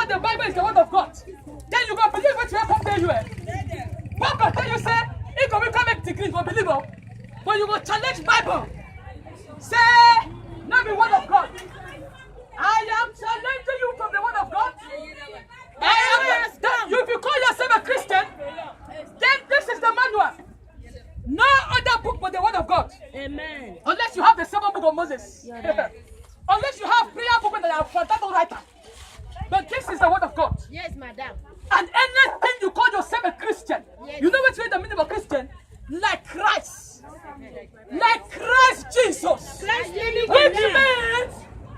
that the Bible is the word of God, then you go believe what you have come tell you. Papa tell you say, if you come make degree, you go believe it. But you go challenge Bible. Say, not the word of God. I am challenging you from the word of God. If you call yourself a Christian, then this is the manual. No other book but the word of God. Amen. Unless you have the 7th book of Moses. Unless you have prayer book that are fantastic writer. But this is the word of God. Yes, madam. And anything you call yourself a Christian, you know what's the meaning of a Christian? Like Christ. Like Christ Jesus. Which means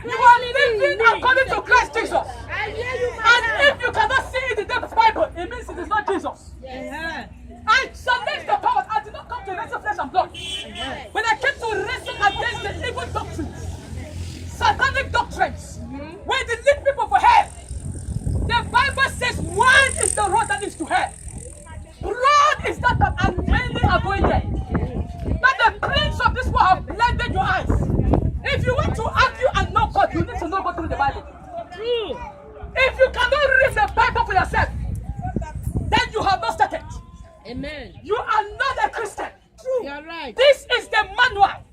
you are living according to Christ Jesus. And if you cannot see it in the Bible, it means it is not Jesus. I challenge the power. I did not come to wrestle flesh and blood. When I came to wrestle against the evil doctrines, satanic doctrines, where they lead people for hell. The Bible says wide is the road that leads to hell. Broad is that and many are going there. That the prince of this world have blinded your eyes. If you want to argue and know God, you need to know God through the Bible. True. If you cannot read the Bible for yourself, then you have not started. Amen. You are not a Christian. True. You are right. This is the manual.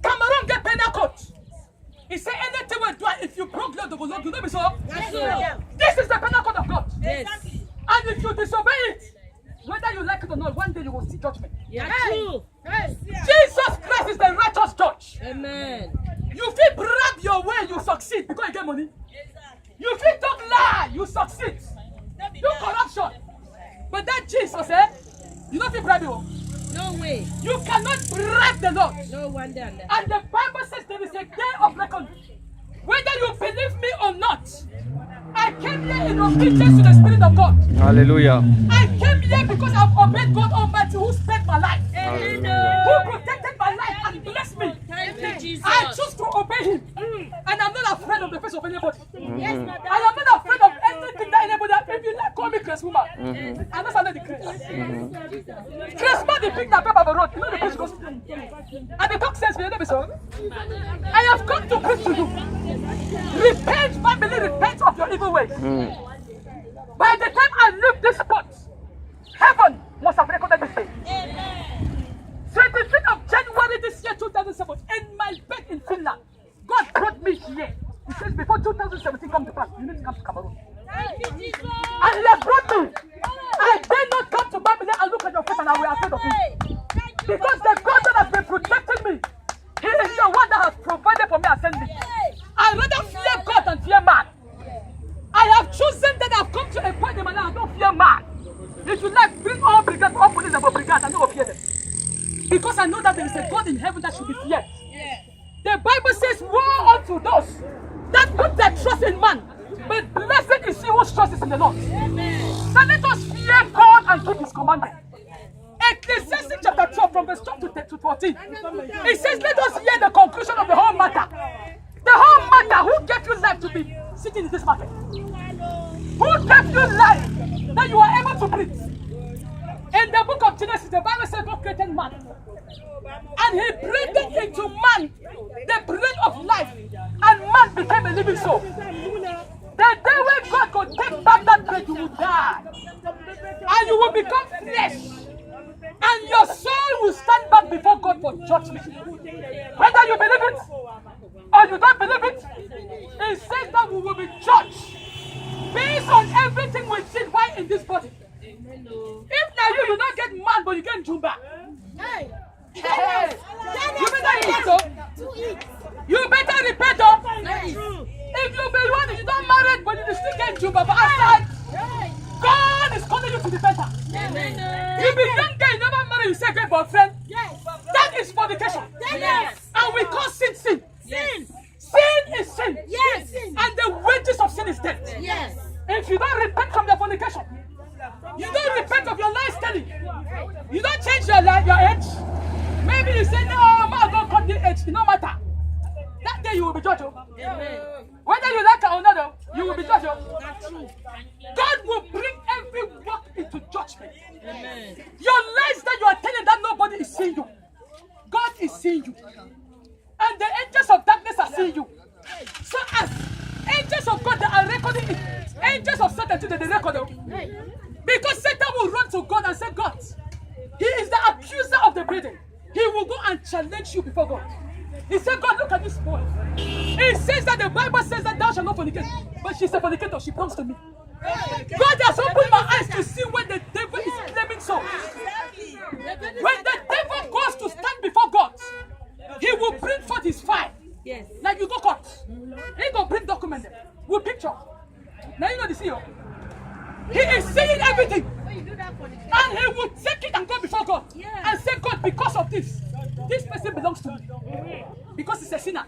Cameroon get penal code. He said anything will do if you broke law, the will not do. Not be so. This is the penal code of God. Yes. And if you disobey it, whether you like it or not, one day you will see judgment. Yeah. True. Jesus Christ is the righteous judge. Amen. You feel bribe your way, you succeed because you get money. You feel don't lie, you succeed. Do corruption. But that Jesus, you don't feel bribe you. No way. You cannot bribe the Lord. No wonder. And the Bible says there is a day of reckoning. Whether you believe me or not, I came here in obedience to the Spirit of God. Hallelujah. I came here because I've obeyed God Almighty who spared my life. Who protected my life and blessed me. Thank you, Jesus. I choose to obey Him. And I'm not afraid of the face of anybody. Yes, madam. I am not afraid of anything that anybody, if you like, call me Chris woman. I'm not under the Chris. Chris man, the pig that paper the road. You know the Chris goes. And the talk says, I have come to preach to you. Repent, family, repent of your evil ways. By the time I leave this spot, heaven must have recorded this day. 25th of January this year, 2007, in my bed in Finland, God brought me here. He says, before 2017 comes to pass, you need to come to Cameroon. And He has brought me. I dare not come to Babylon and look at your face and I will be afraid of you. Because the God that has been protecting me, He is the one that has provided for me and sent me. I rather fear God than fear man. I have chosen that I have come to a point in my life I don't fear man. If you like, bring all brigades, all police and brigades, I don't fear them. Because I know that there is a God in heaven that should be feared. The Bible says, woe unto those that put their trust in man. But blessed is he whose trust is in the Lord. So let us fear God and keep His commandment. Ecclesiastes chapter 12 from verse 12 to 14. It says, let us hear the conclusion of the whole matter. The whole matter, who gave you life to be sitting in this market? Who gave you life that you are able to breathe? In the book of Genesis, the Bible says God created man. And He breathed into man the breath of life. And man became a living soul. The day when God could take back that breath, you will die. And you will become flesh. And your soul will stand back before God for judgment. Whether you believe it or you don't believe it, it says that we will be judged based on everything we did while in this body. If now you don't get man, but you get Jumba. Hey. You better eat, oh. You better repent, oh. If you be one, if you don't marry, but you still get Jumba. But outside, God is calling you to repentance. You be young guy, you never marry, you say great boyfriend. That is fornication. And we call sin sin. Sin is sin. And the wages of sin is death. If you don't repent from the fornication, you don't repent of your lifestyle, you don't change your life, your age. Maybe you say, no, man, don't cut the age. It no matter. That day you will be judged. Whether you like it or not, you will be judged. God will bring every work into judgment. Your lies that you are telling that nobody is seeing you, God is seeing you. And the angels of darkness are seeing you. So as angels of God that are recording it, angels of Satan today, they record them. Because Satan will run to God and say, God, he is the accuser of the brethren. He will go and challenge you before God. He said, God, look at this boy. He says that the Bible says that thou shalt not fornicate. But she's a fornicator. She belongs to me. God has opened my eyes to see when the devil is claiming souls. When the devil goes to stand before God, he will bring forth his file. Yes. Like you go court. He ain't gonna bring document them with picture. Now you know the CEO. He is saying everything. And he will take it and go before God. And say, God, because of this person belongs to me. Because he's a sinner.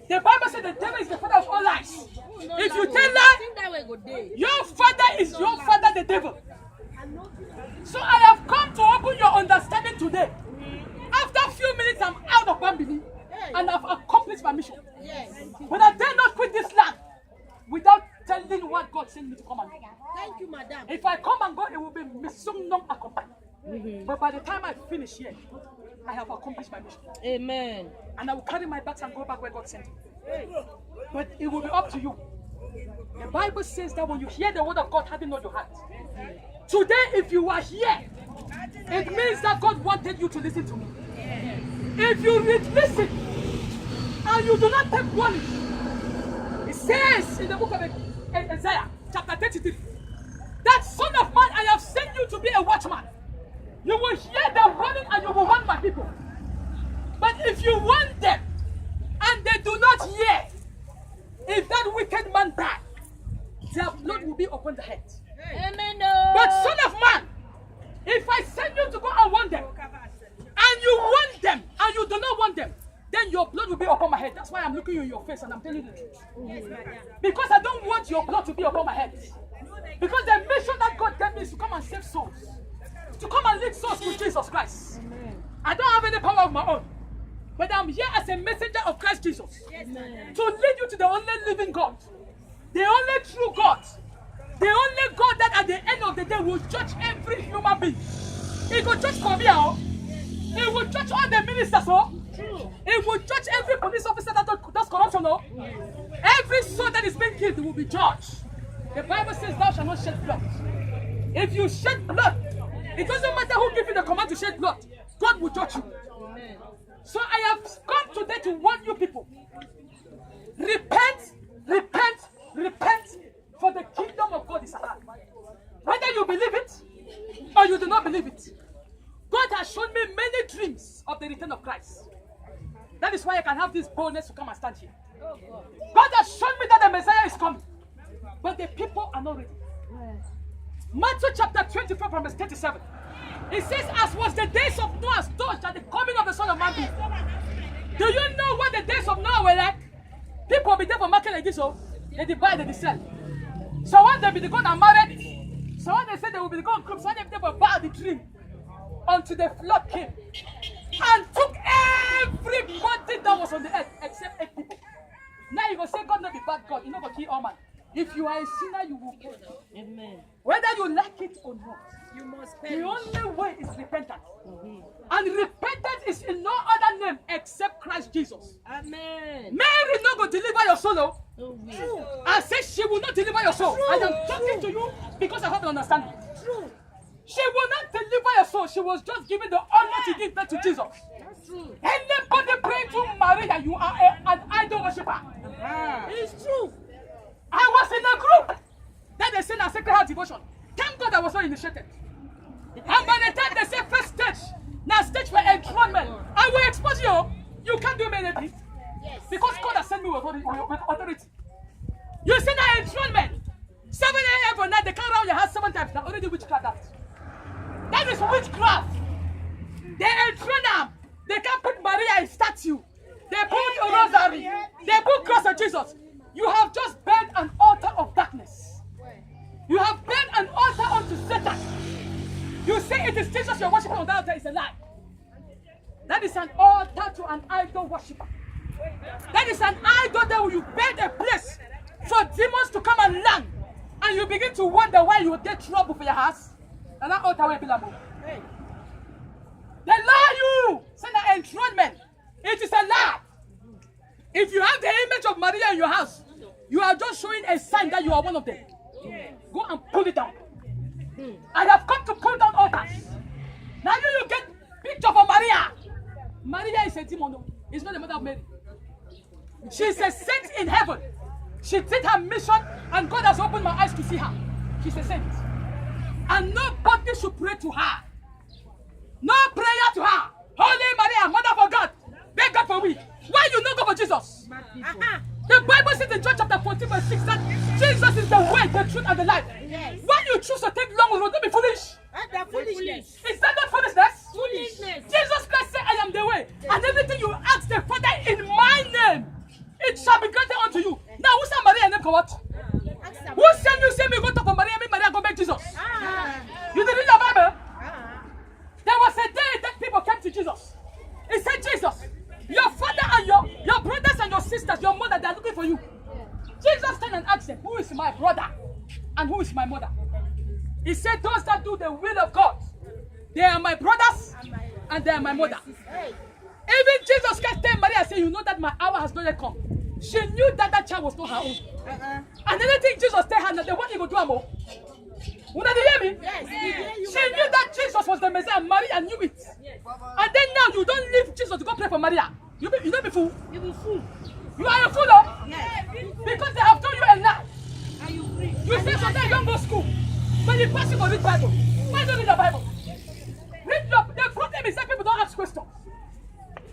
The Bible says the devil is the father of all lies. If you tell lie, your father is your father, the devil. So I have come to open your understanding today. After a few minutes, I'm out of Bambini and I've accomplished my mission. But I dare not quit this land without telling what God sent me to come and do. Thank you, madam. If I come and go, it will be misum non accompanied. But by the time I finish here, I have accomplished my mission. Amen. And I will carry my bags and go back where God sent me. But it will be up to you. The Bible says that when you hear the word of God, harden not your heart. Today, if you are here, it means that God wanted you to listen to me. If you listen and you do not take warning, it says in the book of Isaiah, chapter 33, that son of man, I have sent you to be a watchman. You will hear the warning and you will warn my people. But if you warn them and they do not hear, if that wicked man die, their blood will be upon the head. Amen. But son of man, if I send you to go and warn them, and you want them, and you do not want them, then your blood will be upon my head. That's why I'm looking you in your face and I'm telling you the truth. Because I don't want your blood to be upon my head. Because the mission that God gave me is to come and save souls. To come and lead souls to Jesus Christ. I don't have any power of my own. But I'm here as a messenger of Christ Jesus. To lead you to the only living God. The only true God. The only God that at the end of the day will judge every human being. He will judge Korea. He will judge all the ministers. He will judge every police officer that does corruption. Every soul that is being killed will be judged. The Bible says thou shalt not shed blood. If you shed blood, it doesn't matter who gives you the command to shed blood. God will judge you. So I have come today to warn you people. Repent, repent, repent, for the kingdom of God is at hand. Whether you believe it or you do not believe it, God has shown me many dreams of the return of Christ. That is why I can have this boldness to come and stand here. God has shown me that the Messiah is coming, but the people are not ready. Matthew chapter 24 from verse 37. It says, as was the days of Noah, so shall the coming of the Son of Man be. Do you know what the days of Noah were like? People will be there for market like this, so they divide and they sell. So one day they go and married. So when they say they will be going groups, so they will bow the dream until the flood came and took everybody that was on the earth except 8 people. Now you go say God not be bad God, you know go kill all man. If you are a sinner, you will pay. Amen. Whether you like it or not, You must the perish. only way is repentance. And repentance is in no other name except Christ Jesus. Amen. Mary not going to deliver your soul. No way. I said she will not deliver your soul. I am talking to you because I have an understanding. True. She will not deliver your soul. She was just given the honor to give birth to Jesus. That's true. Anybody praying to Maria, you are an idol worshiper. It's true. I was in a group that they said a sacred heart devotion. Thank God I was not initiated. And by the time they say first stage, now stage for enthronement, I will expose you. You can't do me anything. Because God has sent me with authority. You see now enthronement. 7 a.m. every night, they come around your house 7 times. Now already witchcraft that. That is witchcraft. They enthrone them. They can't put Maria in statue. They put a rosary. They put cross of Jesus. You have just built an altar of darkness. You have built an altar unto Satan. You say it is Jesus you're worshiping on that altar, is a lie. That is an altar to an idol worshiper. That is an idol that you build a place for demons to come and land. And you begin to wonder why you get trouble for your house. And that altar will be like, they lie you. Say that enthronement. It is a lie. If you have the image of Maria in your house, you are just showing a sign that you are one of them. Go and pull it down. I have come to pull down altars. Now you get picture of Maria. Maria is a demon. It's not the mother of Mary. She's a saint in heaven. She did her mission and God has opened my eyes to see her. She's a saint. And nobody should pray to her. No prayer to her. Holy Maria, Mother of God. Beg God for we. Why you not go for Jesus? The Bible says in John chapter 14 verse 6 that Jesus is the way, the truth, and the life. Yes. Why you choose to take long road, don't be foolish. That's foolishness. Is that not foolishness? Foolishness. Jesus Christ said, I am the way. And everything you ask the Father in my name, it shall be granted unto you. Now, who said Maria name for what? Who said you say me go talk for Maria, me Maria go make Jesus? You didn't read the Bible? There was a day that people came to Jesus. He said, Jesus, your father and your brothers and your sisters, your mother, they are looking for you. Jesus turned and asked them, who is my brother and who is my mother? He said, those that do the will of God, they are my brothers and they are my mother. Even Jesus Christ told Maria, say, you know that my hour has not yet come. She knew that that child was not her own. And anything Jesus told her, they want you to do more. Would you hear me? Yes. She knew that Jesus was the Messiah. Maria knew it. Yes. And then now you don't leave Jesus to go pray for Maria. You don't be fool. You be fool. You are a fool, oh? Yes. Because they have told you a lie. Are you free? You say sometimes you don't go to school. But you pass you to read Bible. Why don't you read the Bible? Read the problem is that people don't ask questions.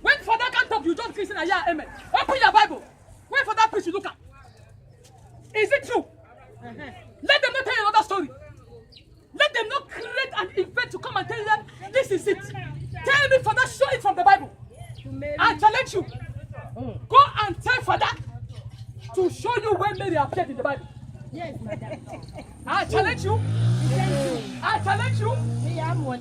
When Father can't talk, you just listen and yeah, amen. Open your Bible. When Father preach, you look at. Is it true? Let them not tell you another story. Let them not create an event to come and tell them, this is it. Tell me, Father, show it from the Bible. I challenge you. Go and tell Father to show you when Mary appeared in the Bible. Yes, madam. I challenge you. I challenge you.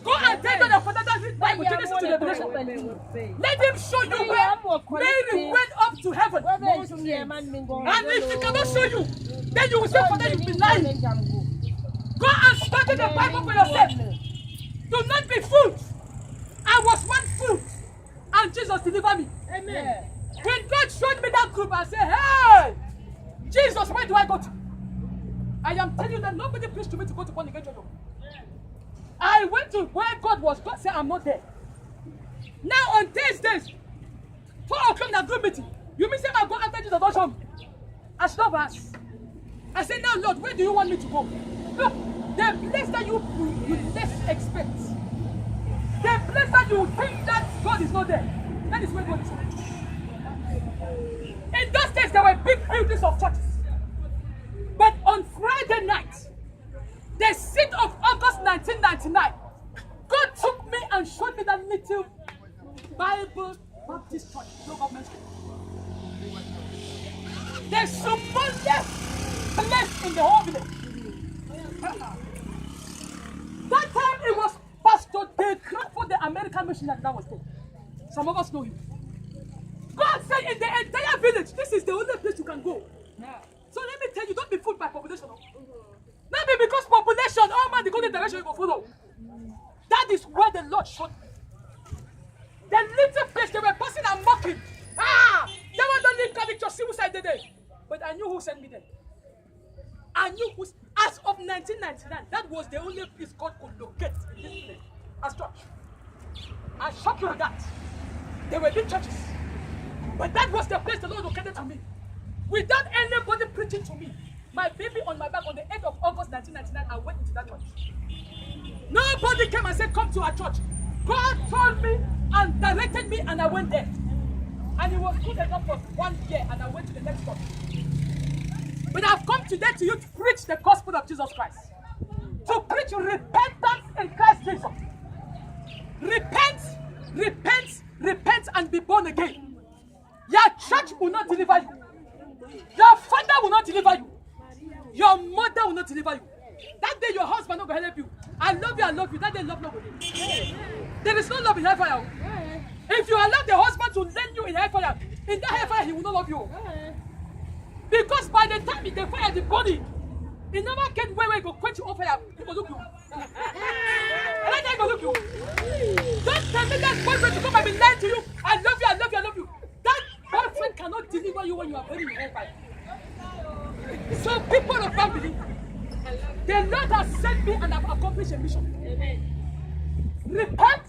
Go and tell God the Father that this Bible Genesis to Revelation. Let him show you where Mary went up to heaven. And if he cannot show you, then you will say, Father, you've been lying. Go and study the Bible for yourself. Do not be fooled. I was one fool, and Jesus delivered me. Amen. When God showed me that group, I said, hey, Jesus, where do I go to? I am telling you that nobody preached to me to go to born again church. I went to where God was. God said, I'm not there. Now on Thursdays, 4 o'clock in the group meeting, you mean say I go after Jesus, don't show me? I should have asked. I said, now Lord, where do you want me to go? Look, the place that you least expect, the place that you think that God is not there, that is where God is. In those days, there were big buildings of churches. But on Friday night, the 6th of August 1999, God took me and showed me that little Bible Baptist church, no government school. The smallest place in the whole village. That time it was Pastor De Crawford, the American missionary that was there. Some of us know him. God said in the entire village, this is the only place you can go. So let me tell you, don't be fooled by population. Not be because population, oh man, the golden direction you go follow. That is where the Lord showed me. The little place they were passing and mocking. That one don't leave Catholic Church, see who said there. But I knew who sent me there. I knew who, as of 1999, that was the only place God could locate in this place as church. I shocked you with that. There were big churches. But that was the place the Lord located to me. Without anybody preaching to me. My baby on my back on the 8th of August 1999, I went into that church. Nobody came and said, come to our church. God told me and directed me and I went there. And it was good enough for 1 year and I went to the next church. But I've come today to you to preach the gospel of Jesus Christ. To preach repentance in Christ Jesus. Repent, repent, repent and be born again. Your church will not deliver you. Your father will not deliver you. Your mother will not deliver you. That day your husband not going to help you. I love you. That day love nobody. There is no love in hellfire. If you allow the husband to lend you in hellfire, in that hellfire he will not love you. Because by the time the fire the body, he never can where he go quench you off fire. He go look you. And that guy go look you. Don't tell me that boyfriend to come and be lying to you. I love you. That boyfriend cannot deliver you when you are burning in hellfire. So people of family, The Lord has sent me and I've accomplished a mission. Amen. Repent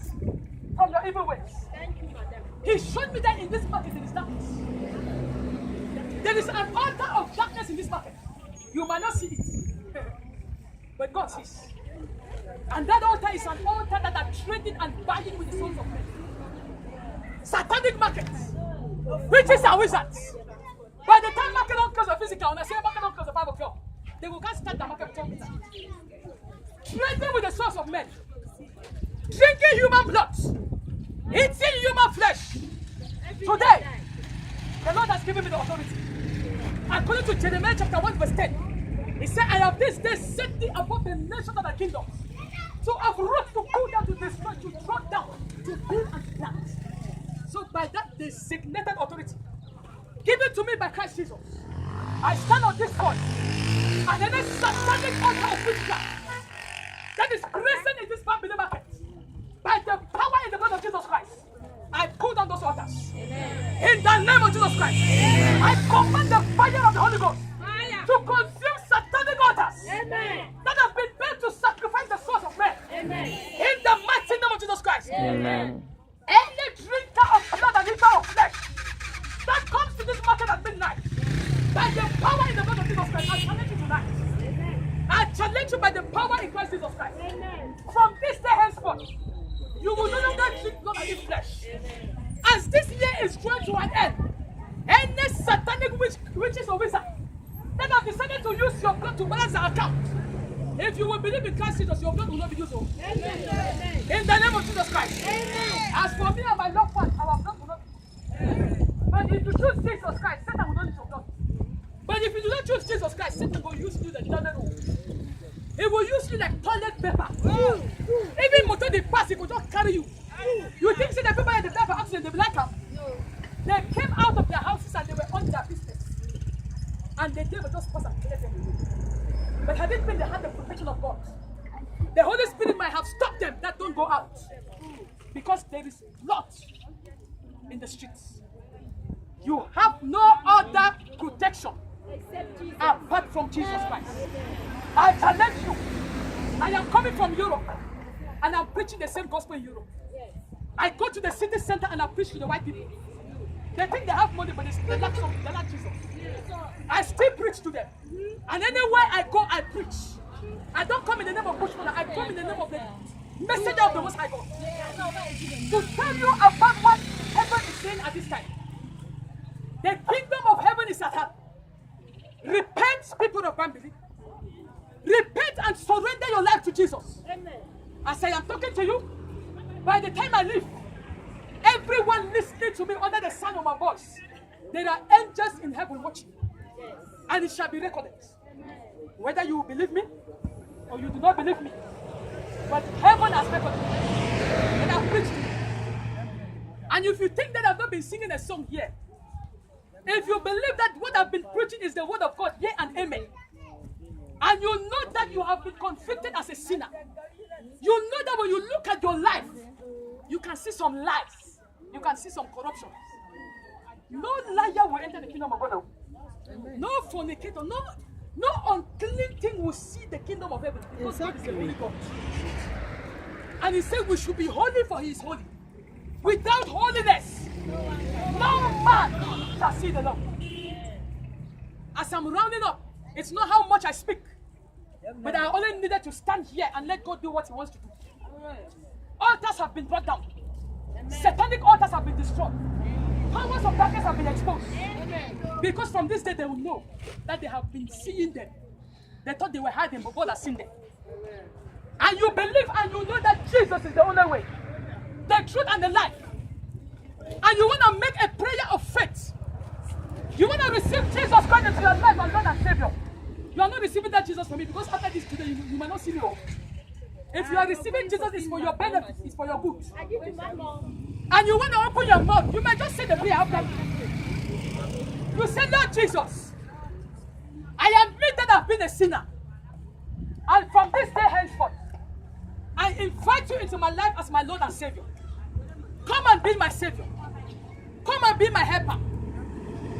from your evil ways. Thank you, madam. He showed me that in this market there is darkness. There is an altar of darkness in this market. You might not see it, but God sees. And that altar is an altar that are trading and buying with the souls of men. Satanic markets, witches and wizards. By the time market don't close the physical, when I say market don't close the 5 o'clock, they will can't start the market before midnight. Trading with the souls of men, drinking human blood, eating human flesh. Today, the Lord has given me the authority. According to Jeremiah chapter 1 verse 10, he said, I have this day set thee above the nations of the kingdoms. So I've wrought to pull down, to destroy, to throw down, to build and plant. So by that designated authority, given to me by Christ Jesus, I stand on this point, and any satanic altar of witchcraft that is present in this family market, by the power in the blood of Jesus Christ, I pull down those altars. Amen. In the name of Jesus Christ, amen. I command the fire of the Holy Ghost to consume satanic altars. Amen. That have been built to sacrifice the souls of men. Amen. In the mighty name of Jesus Christ. Amen. Any drinker of blood and eater of flesh that comes to this market at midnight, by the power in the blood of Jesus Christ, I challenge you tonight. Amen. I challenge you by the power in Christ Jesus Christ. Amen. From this day henceforth, you will no longer drink blood and eat flesh. Amen. As this year is drawing to an end, any satanic witches or wizard that have decided to use your blood to balance their account, if you will believe in Christ Jesus, your blood will not be used. Amen. In the name of Jesus Christ. Amen. As for me and my loved ones, our blood will not be used. But if you choose Jesus Christ, Satan will not use your blood. But if you do not choose Jesus Christ, Satan will use you like another. He will use you like toilet paper. Even motor they pass, he will just carry you. You think that people at the time for accident, they be like them? They came out of their houses and they were on their business. And the devil just pass and clear them away. But had it been the hand of protection of God, the Holy Spirit might have stopped them that don't go out. Because there is blood in the streets. You have no other protection apart from Jesus Christ. I challenge you. I am coming from Europe and I'm preaching the same gospel in Europe. I go to the city center and I preach to the white people. They think they have money, but they lack something. They lack Jesus. I still preach to them. And anywhere I go, I preach. I don't come in the name of Bushman. I come in the name of the messenger of the Most High God. To tell you about what heaven is saying at this time. The kingdom of heaven is at hand. Repent, people of Bambili. Repent and surrender your life to Jesus. Amen. As I am talking to you, by the time I leave, everyone listening to me under the sound of my voice, there are angels in heaven watching. Yes. And it shall be recorded. Amen. Whether you believe me or you do not believe me, but heaven has recorded it. And I've preached to you. And if you think that I've not been singing a song here, if you believe that what I've been preaching is the word of God, yea and amen, and you know that you have been convicted as a sinner, you know that when you look at your life, you can see some lies, you can see some corruption. No liar will enter the kingdom of God. No fornicator, no unclean thing will see the kingdom of heaven, because God is a holy God. And he said we should be holy, for he is holy. Without holiness, no man shall see the Lord. As I'm rounding up, it's not how much I speak, but I only needed to stand here and let God do what he wants to do. Altars have been brought down. Satanic altars have been destroyed. Powers of darkness have been exposed. Because from this day they will know that they have been seeing them. They thought they were hiding, but God has seen them. And you believe and you know that Jesus is the only way, the truth and the life. And you want to make a prayer of faith. You want to receive Jesus Christ into your life as Lord and Savior. You are not receiving that Jesus from me, because after this today you might not see me. If you are receiving Jesus, it's for your benefit, it's for your good. And you want to open your mouth, you might just say the prayer after. You say, Lord Jesus, I admit that I've been a sinner. And from this day henceforth, I invite you into my life as my Lord and Savior. Come and be my Savior. Come and be my helper.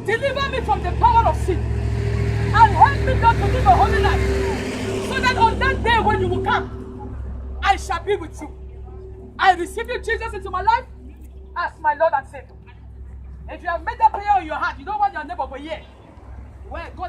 Deliver me from the power of sin. And help me not to live a holy life. So that on I shall be with you. I receive you, Jesus, into my life as my Lord and Savior. If you have made that prayer in your heart, you don't want your neighbor to hear. Well, God